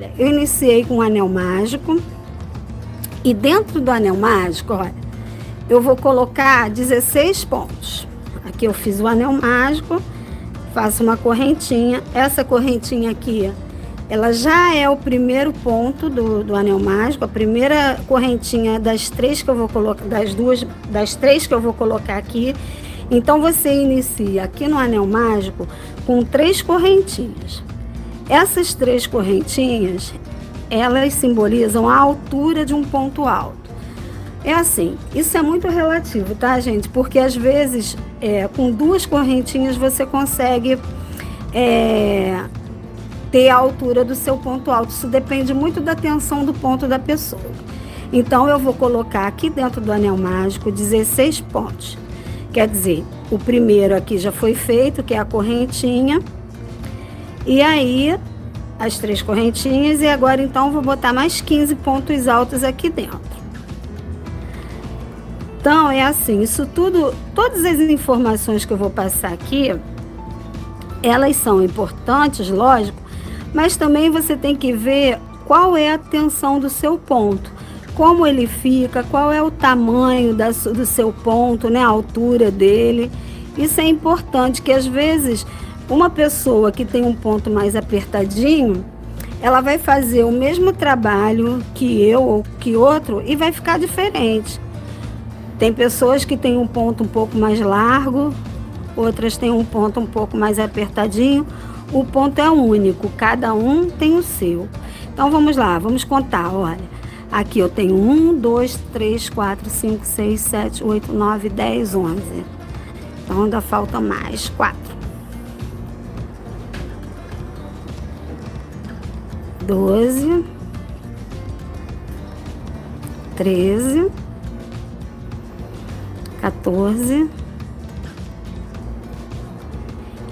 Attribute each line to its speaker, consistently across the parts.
Speaker 1: olha, eu iniciei com um anel mágico e dentro do anel mágico, olha, eu vou colocar 16 pontos. Aqui eu fiz o anel mágico, faço uma correntinha. Essa correntinha aqui, ela já é o primeiro ponto do anel mágico, a primeira correntinha das três que eu vou colocar, das três que eu vou colocar aqui. Então você inicia aqui no anel mágico com 3 correntinhas. Essas 3 correntinhas, elas simbolizam a altura de um ponto alto. É assim, isso é muito relativo, tá, gente? Porque às vezes, com 2 correntinhas você consegue ter a altura do seu ponto alto. Isso depende muito da tensão do ponto da pessoa. Então, eu vou colocar aqui dentro do anel mágico 16 pontos. Quer dizer, o primeiro aqui já foi feito, que é a correntinha. E aí, as 3 correntinhas. E agora, então, vou botar mais 15 pontos altos aqui dentro. Então, é assim, isso tudo, todas as informações que eu vou passar aqui, elas são importantes, lógico, mas também você tem que ver qual é a tensão do seu ponto, como ele fica, qual é o tamanho do seu ponto, né, a altura dele. Isso é importante, que às vezes uma pessoa que tem um ponto mais apertadinho, ela vai fazer o mesmo trabalho que eu ou que outro e vai ficar diferente. Tem pessoas que têm um ponto um pouco mais largo, outras têm um ponto um pouco mais apertadinho. O ponto é único, cada um tem o seu. Então vamos lá, vamos contar, olha. Aqui eu tenho 1, 2, 3, 4, 5, 6, 7, 8, 9, 10, 11. Então ainda falta mais 4. 12, 13, 14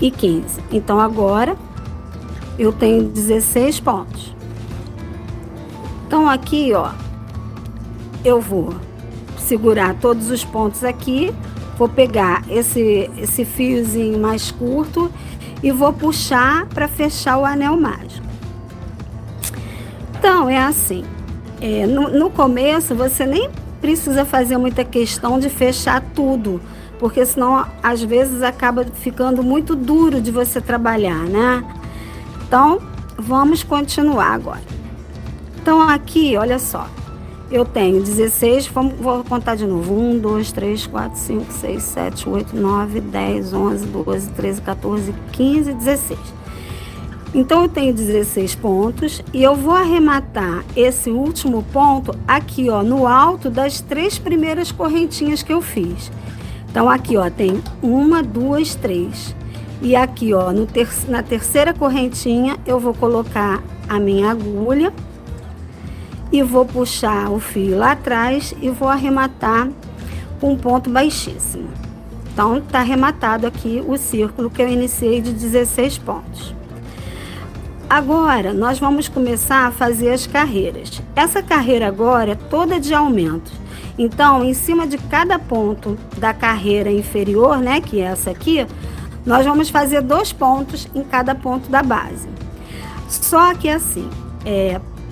Speaker 1: e 15. Então agora eu tenho 16 pontos. Então aqui, ó, eu vou segurar todos os pontos aqui, vou pegar esse fiozinho mais curto e vou puxar para fechar o anel mágico. Então é assim, no começo você nem precisa fazer muita questão de fechar tudo, porque senão às vezes acaba ficando muito duro de você trabalhar, né? Então, vamos continuar agora. Então aqui, olha só, eu tenho 16, vou contar de novo, 1, 2, 3, 4, 5, 6, 7, 8, 9, 10, 11, 12, 13, 14, 15, 16. Então eu tenho 16 pontos e eu vou arrematar esse último ponto aqui, ó, no alto das 3 primeiras correntinhas que eu fiz. Então aqui, ó, tem 1, 2, 3. E aqui, ó, na terceira correntinha eu vou colocar a minha agulha e vou puxar o fio lá atrás e vou arrematar com um ponto baixíssimo. Então tá arrematado aqui o círculo que eu iniciei de 16 pontos. Agora, nós vamos começar a fazer as carreiras. Essa carreira agora é toda de aumento. Então, em cima de cada ponto da carreira inferior, né, que é essa aqui, nós vamos fazer 2 pontos em cada ponto da base. Só que assim,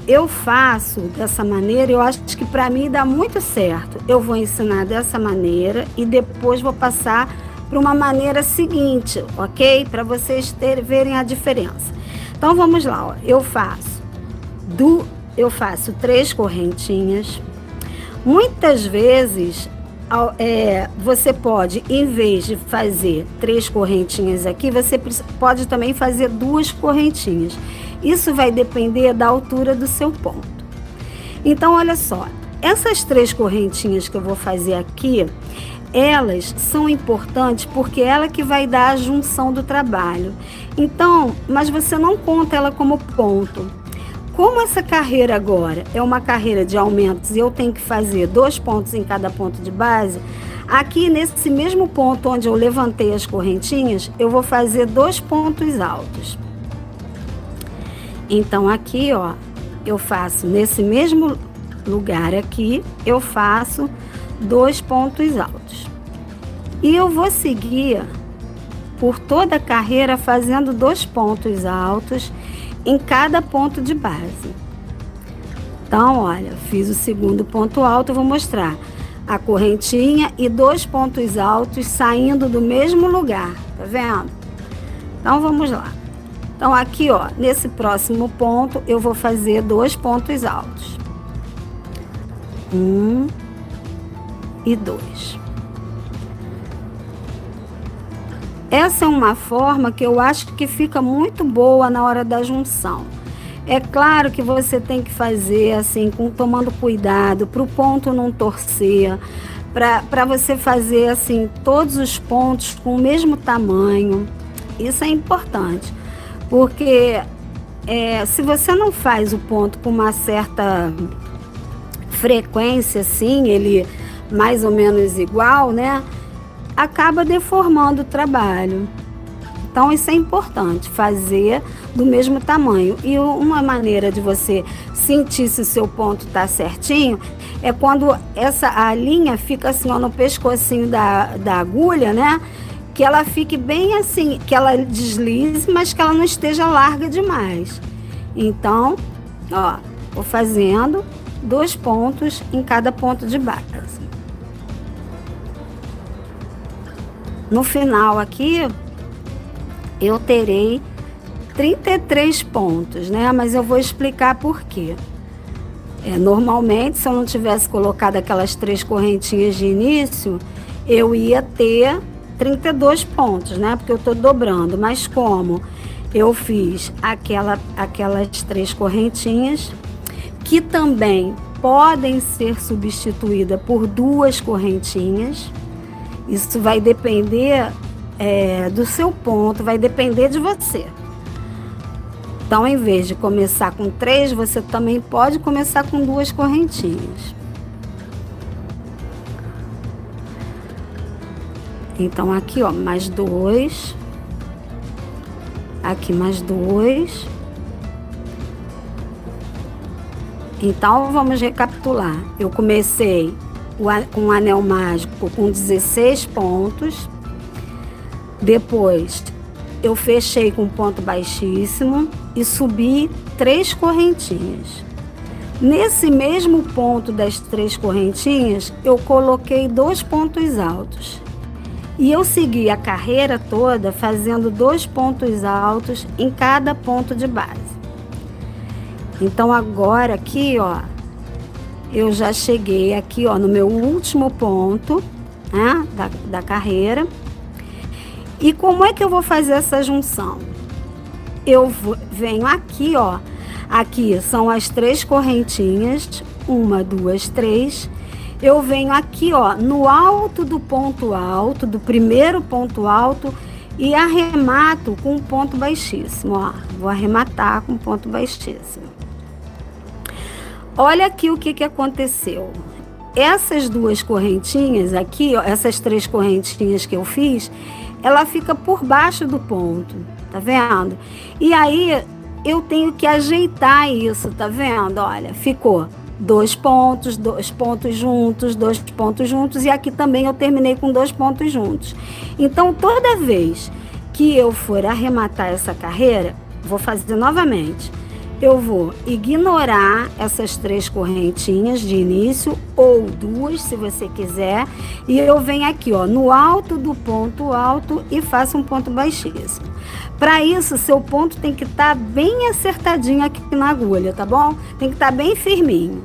Speaker 1: eu faço dessa maneira, eu acho que para mim dá muito certo. Eu vou ensinar dessa maneira e depois vou passar para uma maneira seguinte, ok? Para vocês verem a diferença. Então vamos lá, ó. Eu faço 3 correntinhas. Muitas vezes você pode, em vez de fazer 3 correntinhas aqui, você pode também fazer 2 correntinhas. Isso vai depender da altura do seu ponto. Então olha só, essas 3 correntinhas que eu vou fazer aqui, elas são importantes porque ela que vai dar a junção do trabalho. Então, mas você não conta ela como ponto. Como essa carreira agora é uma carreira de aumentos e eu tenho que fazer 2 pontos em cada ponto de base, aqui nesse mesmo ponto onde eu levantei as correntinhas, eu vou fazer 2 pontos altos. Então aqui, ó, eu faço nesse mesmo lugar aqui, eu faço 2 pontos altos. E eu vou seguir por toda a carreira fazendo 2 pontos altos em cada ponto de base. Então, olha, fiz o segundo ponto alto, eu vou mostrar a correntinha e 2 pontos altos saindo do mesmo lugar, tá vendo? Então, vamos lá. Então, aqui, ó, nesse próximo ponto, eu vou fazer 2 pontos altos. 1 e 2. Essa é uma forma que eu acho que fica muito boa na hora da junção. É claro que você tem que fazer assim, tomando cuidado, para o ponto não torcer, para você fazer assim todos os pontos com o mesmo tamanho. Isso é importante, porque se você não faz o ponto com uma certa frequência, assim, ele mais ou menos igual, né? Acaba deformando o trabalho. Então, isso é importante, fazer do mesmo tamanho. E uma maneira de você sentir se o seu ponto está certinho é quando a linha fica assim, ó, no pescocinho da agulha, né? Que ela fique bem assim, que ela deslize, mas que ela não esteja larga demais. Então, ó, vou fazendo 2 pontos em cada ponto de base. No final aqui, eu terei 33 pontos, né? Mas eu vou explicar por quê. Normalmente, se eu não tivesse colocado aquelas 3 correntinhas de início, eu ia ter 32 pontos, né? Porque eu tô dobrando. Mas como eu fiz aquelas 3 correntinhas, que também podem ser substituídas por 2 correntinhas, isso vai depender do seu ponto, vai depender de você. Então, em vez de começar com 3, você também pode começar com 2 correntinhas. Então, aqui, ó, mais 2. Aqui, mais 2. Então, vamos recapitular. Eu comecei com um anel mágico com 16 pontos. Depois, eu fechei com ponto baixíssimo e subi 3 correntinhas. Nesse mesmo ponto das 3 correntinhas, eu coloquei 2 pontos altos. E eu segui a carreira toda fazendo 2 pontos altos em cada ponto de base. Então, agora aqui, ó, eu já cheguei aqui, ó, no meu último ponto, né, da carreira. E como é que eu vou fazer essa junção? Eu venho aqui, ó, aqui são as 3 correntinhas, 1, 2, 3. Eu venho aqui, ó, no alto do ponto alto, do primeiro ponto alto, e arremato com um ponto baixíssimo, ó. Vou arrematar com um ponto baixíssimo. Olha aqui o que aconteceu. Essas 2 correntinhas aqui, ó, essas 3 correntinhas que eu fiz, ela fica por baixo do ponto, tá vendo? E aí eu tenho que ajeitar isso, tá vendo? Olha, ficou 2 pontos, 2 pontos juntos, 2 pontos juntos, e aqui também eu terminei com 2 pontos juntos. Então, toda vez que eu for arrematar essa carreira, vou fazer novamente. Eu vou ignorar essas 3 correntinhas de início, ou 2, se você quiser, e eu venho aqui, ó, no alto do ponto alto e faço um ponto baixíssimo. Para isso, seu ponto tem que estar bem acertadinho aqui na agulha, tá bom? Tem que estar bem firminho.